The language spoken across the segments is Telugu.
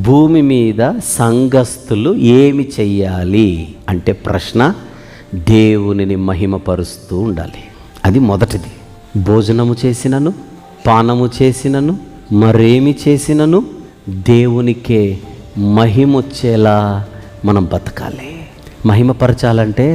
భూమి మీద సంఘస్థులు ఏమి చెయ్యాలి అంటే ప్రశ్న, దేవునిని మహిమపరుస్తూ ఉండాలి. అది మొదటిది. భోజనము చేసినను, పానము చేసినను, మరేమి చేసినను దేవునికే మహిమొచ్చేలా మనం బతకాలి. మహిమపరచాలంటే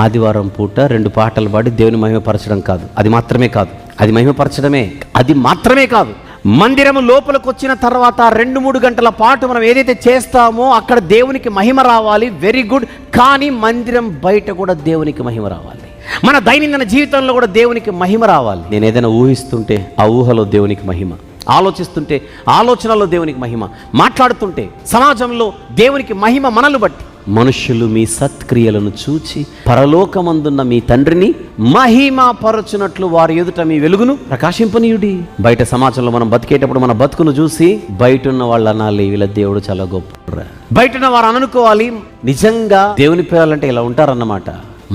ఆదివారం పూట 2 పాటలు పాడి దేవుని మహిమపరచడం కాదు. అది మాత్రమే కాదు. అది మహిమపరచడమే, అది మాత్రమే కాదు. మందిరము లోపలికి వచ్చిన తర్వాత 2-3 గంటల పాటు మనం ఏదైతే చేస్తామో అక్కడ దేవునికి మహిమ రావాలి, వెరీ గుడ్. కానీ మందిరం బయట కూడా దేవునికి మహిమ రావాలి. మన దైనందిన జీవితంలో కూడా దేవునికి మహిమ రావాలి. నేను ఏదైనా ఊహిస్తుంటే ఆ ఊహలో దేవునికి మహిమ, ఆలోచిస్తుంటే ఆలోచనలో దేవునికి మహిమ, మాట్లాడుతుంటే సమాజంలో దేవునికి మహిమ మనల్ని బట్టి. మనుష్యులు మీ సత్క్రియలను చూచి పరలోకమందున్న మీ తండ్రిని మహిమపరచునట్లు వారి ఎదుట మీ వెలుగును ప్రకాశింపనీయుడి. బయట సమాజంలో మనం బతికేటప్పుడు మన బతుకును చూసి బయట ఉన్న వాళ్ళు అనాలి, వీళ్ళ దేవుడు చాలా గొప్ప. బయట ఉన్న వారు అనుకోవాలి, నిజంగా దేవుని పిల్లలంటే ఇలా ఉంటారన్నమాట.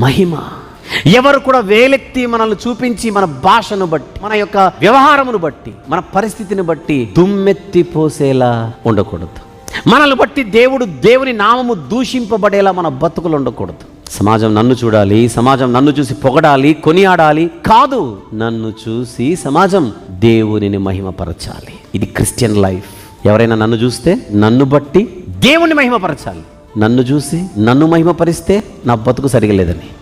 మహిమ. ఎవరు కూడా వేలెత్తి మనల్ని చూపించి మన భాషను బట్టి, మన యొక్క వ్యవహారమును బట్టి, మన పరిస్థితిని బట్టి దుమ్మెత్తి పోసేలా ఉండకూడదు. మనల్ని బట్టి దేవుని నామము దూషింపబడేలా మన బతుకులు ఉండకూడదు. సమాజం నన్ను చూడాలి, సమాజం నన్ను చూసి పొగడాలి, కొనియాడాలి కాదు. నన్ను చూసి సమాజం దేవునిని మహిమపరచాలి. ఇది క్రిస్టియన్ లైఫ్. ఎవరైనా నన్ను చూస్తే నన్ను బట్టి దేవుని మహిమపరచాలి. నన్ను చూసి నన్ను మహిమపరిస్తే నా బతుకు సరిగలేదని.